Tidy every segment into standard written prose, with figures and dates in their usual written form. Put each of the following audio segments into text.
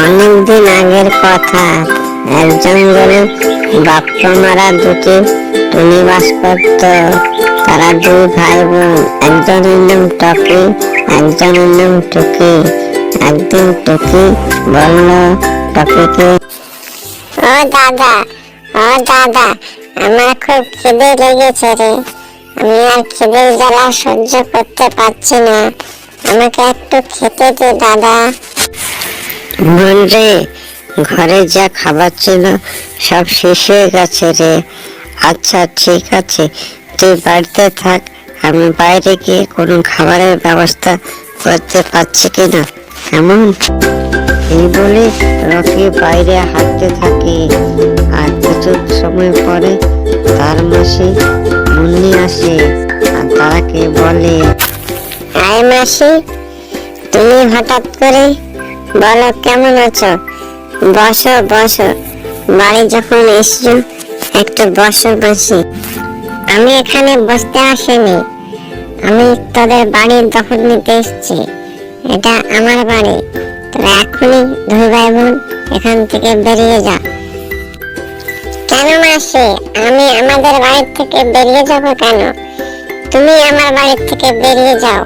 অনেকদিন আগের কথা, এক জঙ্গলে বাপ্পা মারা দুটি টুনি বাস করত। তারা দুই ভাই বোন, একজনের নাম টকি, একজনের নাম টুকি। একদিন টুকি বলল টকিকে, ও দাদা, আমার খুব খিদে লেগেছে রে। আমি আর খিদের জ্বালা সহ্য করতে পারছি না, আমাকে একটু খেতে দে দাদা। বোন রে, ঘরে যা খাবার ছিল সব শেষ হয়ে গেছে রে। আচ্ছা ঠিক আছে, তুই বাড়িতে থাক, আমি বাইরে গিয়ে কোনো খাবারের ব্যবস্থা করতে পারছি কিনা, কেমন? এই বলে রকি বাইরে হাঁটতে থাকে। আর কিছু সময় পরে তার মাসি মুন্নি আসে আর তারাকে বলে, আয় মাসি, তুমি হঠাৎ করে বলো কেমন আছো? বসো বসো, বাড়ি যখন এসছো একটু বসো মাসি। আমি এখানে বসতে আসিনি, আমি তোদের বাড়ির দখল নিতে এসেছি। এটা আমার বাড়ি, তোরা এখনই দুই ভাই বোন এখান থেকে বেরিয়ে যা। কেন মাসি, আমি আমাদের বাড়ি থেকে বেরিয়ে যাব কেন? তুমি আমার বাড়ি থেকে বেরিয়ে যাও।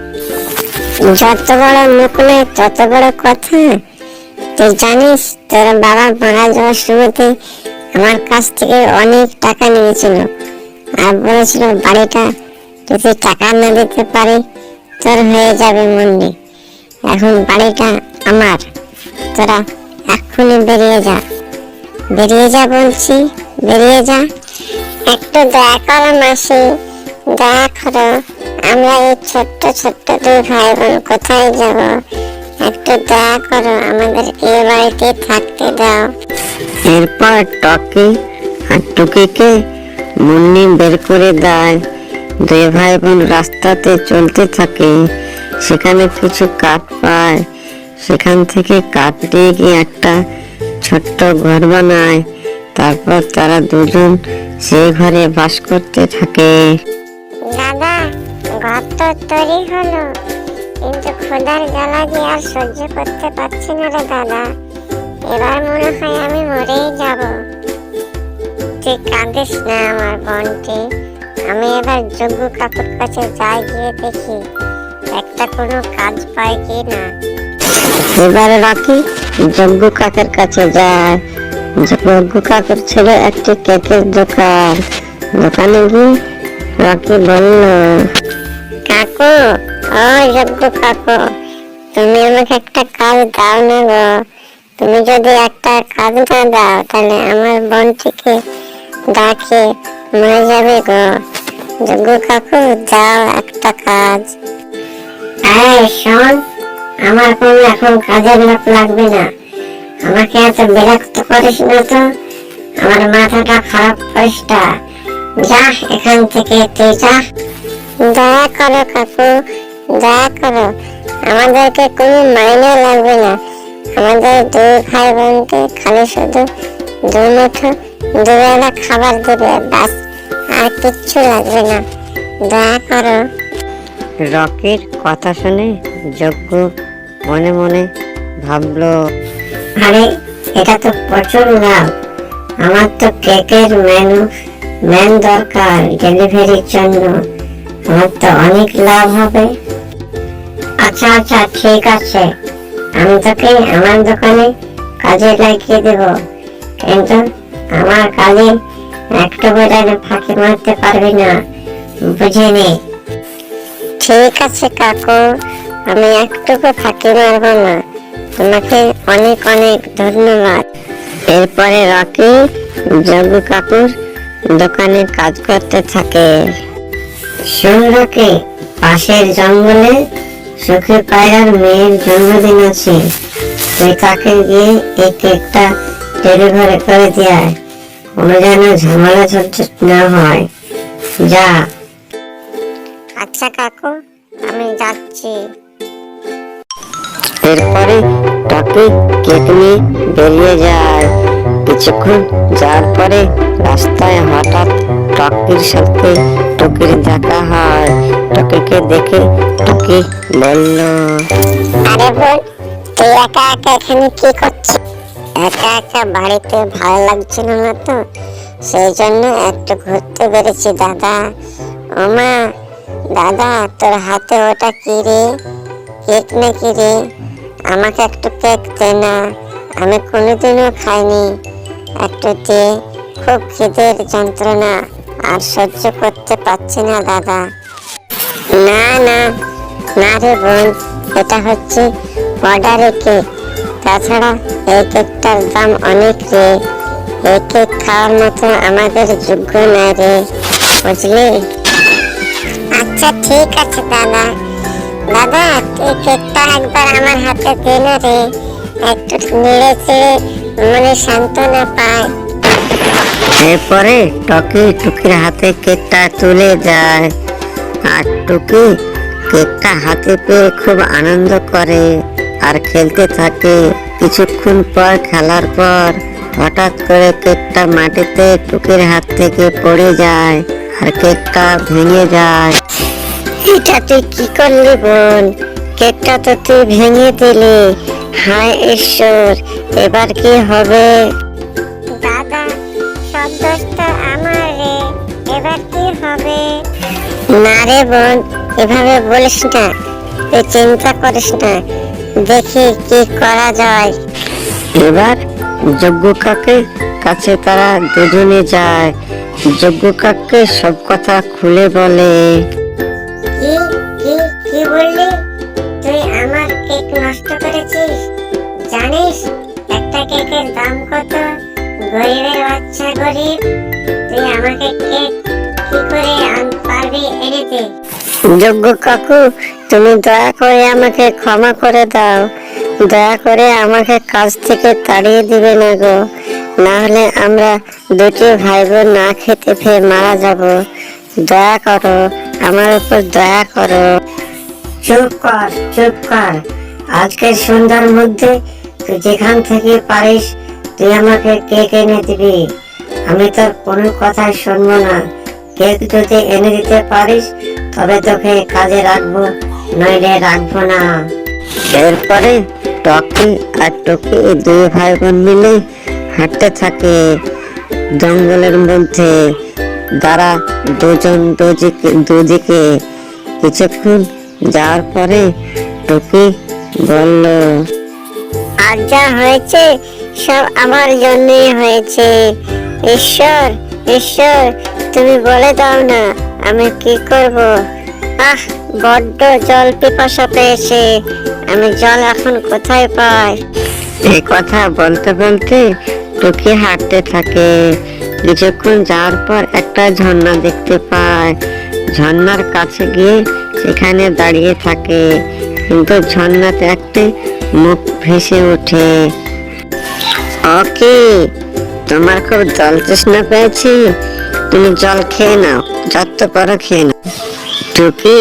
যত বড় মুখ নয় তত বড় কথা। তুই জানিস তোর বাবা মারা যাওয়ার সময়তে আমার কাছ থেকে অনেক টাকা নিয়েছিল আর বলেছিল বাড়িটা যদি টাকা না দিতে পারে তোর হয়ে যাবে মুন্নি। এখন বাড়িটা আমার, তোরা এক্ষুনি বেরিয়ে যা। বেরিয়ে যা বলছি, বেরিয়ে যা। একটু দয়া করো মাসি, দয়া করো। আমরা এই ছোট্ট ছোট্ট দুই ভাই বোন কোথায় যাব? একটু দয়া করো, আমাদের এই বাড়িতে থাকতে দাও। এরপর টকি আর টুকিকে মুন্নি বের করে দেয়। দুই ভাই বোন রাস্তাতে চলতে থাকে। সেখানে কিছু কাঠ পায়, সেখান থেকে কাঠ নিয়ে গিয়ে একটা ছোট্ট ঘর বানায়। তারপর তারা দুজন সেই ঘরে বাস করতে থাকে। দাদা, ঘর তো তৈরি হলো, কিন্তু ক্ষুধার জ্বালা যে আর সহ্য করতে পারছি না রে দাদা। এবার মনে হয় আমি মরেই যাব। তুই কাঁদিস না আমার বোনটি, আমি এবার যজ্ঞ কাকুর কাছে যাই, গিয়ে দেখি একটা কোনো কাজ পাই কি না। এবার রকি যজ্ঞ কাকের কাছে যায়। যজ্ঞ কাকুর ছিল একটি কেকের দোকান। দোকানে গিয়ে রকি বলল, কাকু, ও যজ্ঞ কাকু, তুমি আমাকে একটা কাজ দাও না গো। তুমি যদি একটা কাজ না দাও তাহলে আমার বোনটিকে ডাকে মরে যাবে গো। যজ্ঞ কাকু, দাও একটা কাজ। এই শোন, আমার কোনো এখন কাজের লোক লাগবে না। আমাকে এত বিরক্ত করিস না তো, আমার মাথাটা খারাপ করিস না। যা এখান থেকে, তুই যা। দয়া করো কাকু, দয়া করো, আমাদেরকে কোনো মাইনে লাগবে না। আমাদের দুই ভাই বোনকে খালি শুধু দুমুঠো দুবেলা খাবার দেবে, ব্যাস, আর কিচ্ছু লাগবে না। দয়া করো। রকির কথা শুনে যজ্ঞ মনে মনে ভাবলো, আরে এটা তো প্রচুর লাভ। আমার তো কেকের ম্যান দরকার ডেলিভারির জন্য, আমার তো অনেক লাভ হবে। আচ্ছা আচ্ছা ঠিক আছে, আমি তোকে আমার দোকানে কাজে লাগিয়ে দেব, কিন্তু আমার কাজে একটু যেন ফাঁকি মারতে পারবি না, বুঝিনি? ঠিক আছে কাকু, আমি একটুকু ফাঁকি মারবো না। তোমাকে অনেক অনেক ধন্যবাদ। এরপরে রকি যজ্ঞ কাকুর দোকানে কাজ করতে থাকে। শোন রকি, পাশের জঙ্গলে সুখী পায়রার মেয়ের জন্মদিন আছে, তুই তাকে গিয়ে এই কেকটা ডেলিভারি করে দিয়ে আয়। কোনো যেন ঝামেলা ঝঞ্ঝট না হয়, যা। আচ্ছা কাকু, আমি যাচ্ছি। এরপরে টকি কেক নিয়ে বেরিয়ে যায়। কিছুক্ষণ যাওয়ার পরে রাস্তায় হঠাৎ টকির সাথে টকির দেখা হয়। টকিকে দেখে টকি বলল, আরে বোন, তুই একা একা এখানে কি করছিস? একা একা বাড়িতে ভালো লাগছিল না তো, সেই জন্য একটু ঘুরতে বেরিয়েছি দাদা। ওমা দাদা, তোর হাতে ওটা কি রে? কেক নাকি রে? আমাকে একটু কেক দে না, আমি কোনোদিনও খাইনি। একটু দে, খুব খিদের যন্ত্রণা আর সহ্য করতে পারছি না দাদা। না না না রে বোন, এটা হচ্ছে অর্ডারের কেক। তাছাড়া এই কেকটার দাম অনেক রে। এই কেক খাওয়ার মতো আমাদের যোগ্য না রে, বুঝলি? আচ্ছা ঠিক আছে দাদা। দাদা, তুই কেকটা একবার আমার হাতে দে না রে, একটু নেড়ে চেড়ে মনে সান্ত্বনা পায়। এরপরে টকি টুকির হাতে কেকটা তুলে যায়, আর টুকি কেকটা হাতে পেয়ে খুব আনন্দ করে আর খেলতে থাকে। কিছুক্ষণ পর খেলার পর হঠাৎ করে কেকটা মাটিতে টুকির হাত থেকে পড়ে যায় আর কেকটা ভেঙে যায়। এটা তুই কি করলি বোন? কেকটা তো তুই ভেঙে দিলি। হায় ঈশ্বর, এবার কি হবে? দাদা, সব দোষটা আমার রে, এবার কি হবে? না রে বোন, এভাবে বলিস না, তুই চিন্তা করিস না, দেখি কি করা যায়। এবার যজ্ঞ কাকের কাছে তারা দুজনে যায়। যজ্ঞ কাককে সব কথা খুলে বলে। কি কি কি বললি? তুই আমার কেক নষ্ট করেছিস? জানিস একটা কেকের দাম কত? গরিবের বাচ্চা গরিব, তুই আমাকে কেক কি করে পারবি এনে দে? যজ্ঞ কাকু, তুমি দয়া করে আমাকে ক্ষমা করে দাও। দয়া করে আমাকে কাজ থেকে তাড়িয়ে দিবে না গো, না হলে আমরা দুটি ভাই বোন না খেতে পেয়ে মারা যাব। দয়া করো, আমার উপর দয়া করো। চুপ কর, চুপ কর। আজকে সন্ধ্যার মধ্যে তুই যেখান থেকে পারিস তুই আমাকে কেক এনে দিবি। আমি তোর কোনো কথাই শুনবো না। কেক যদি এনে দিতে পারিস তবে তোকে কাজে রাখবো, নইলে রাখবো না। এরপরে টকি আর টকি দুই ভাই বোন মিলে হাঁটতে থাকে জঙ্গলের মধ্যে। তারা দুজন দুদিকে কিছুক্ষণ যাওয়ার পরে টকি বলল, আর যা হয়েছে সব আমার জন্যই হয়েছে। ঈশ্বর ঈশ্বর, তুমি বলে দাও না আমি কি করব। আহ, বড্ড জল পিপাসা পেয়েছে, আমি জল এখন কোথায় পাই? এই কথা বলতে বলতে টুকি হাঁটতে থাকে। কিছুক্ষণ যাওয়ার পর একটা ঝর্ণা দেখতে পায়। ঝর্ণার কাছে গিয়ে সেখানে দাঁড়িয়ে থাকে, কিন্তু ঝর্ণাতে একটি মুখ ভেসে ওঠে। ওকে, তোমার খুব জল তৃষ্ণা পেয়েছি, তুমি জল খেয়ে নাও, যত পারো খেয়ে নাও। টুকি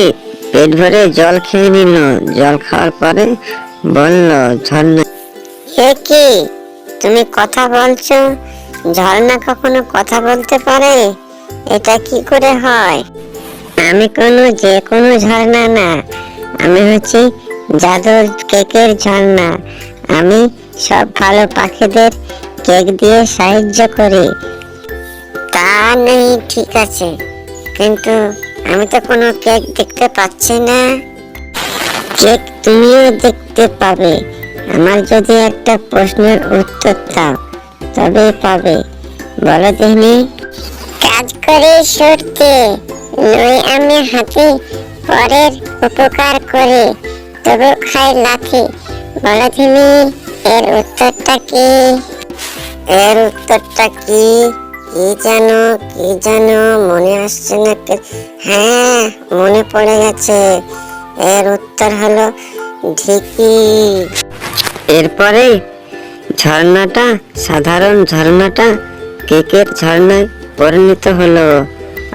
পেট ভরে জল খেয়ে নিল। জল খাওয়ার পরে বলল, ঝর্ণা, এ কি, তুমি কথা বলছো? ঝর্ণা কখনো কথা বলতে পারে? এটা কি করে হয়? আমি যে কোনো ঝর্ণা না, আমি হচ্ছি জাদুর কেকের ঝর্ণা। আমি সব ভালো পাখিদের কেক দিয়ে সাহায্য করি। তা নেই, ঠিক আছে, কিন্তু আমি তো কোনো কেক দেখতে পাচ্ছি না। কেক তুমিও দেখতে পাবে, আমার যদি একটা প্রশ্নের উত্তর দাও তবে পাবে। বলো দেখিনি। কাজ করে সরতে নই আমি হাতি, পরের উপকার করে তবু খাই লাথি। বলো তিনি, এর উত্তরটা কি? এর উত্তরটা কি? কি জানো মনে আসছে না। হ্যাঁ, মনে পড়ে গেছে। এর উত্তর হলো ঢিকি। এরপরে ঝর্ণাটা, সাধারণ ঝর্ণাটা কেকের ঝর্ণায় পরিণত হলো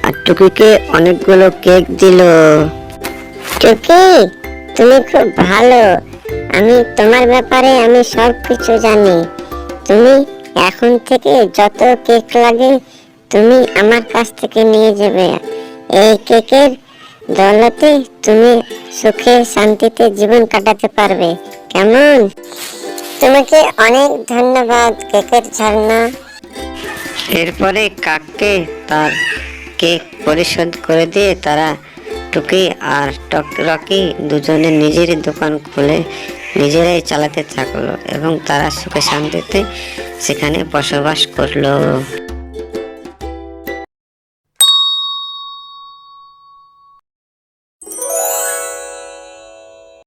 আর টুকিকে অনেকগুলো কেক দিল। টুকি, তুমি খুব ভালো। আমি তোমার ব্যাপারে আমি সব কিছু জানি। তুমি এখন থেকে যত কেক লাগে তুমি আমার কাছ থেকে নিয়ে যাবে। এই কেকের দৌলতে তুমি সুখে শান্তিতে জীবন কাটাতে পারবে, কেমন? তোমাকে অনেক ধন্যবাদ কেকের ঝর্ণা। এরপরে কাককে তার কেক পরিশোধ করে দিয়ে তারা টুকি আর রকি দুজনে নিজেরই দোকান খুলে নিজেরাই চালাতে থাকলো এবং তারা সুখে শান্তিতে সেখানে বসবাস করলো।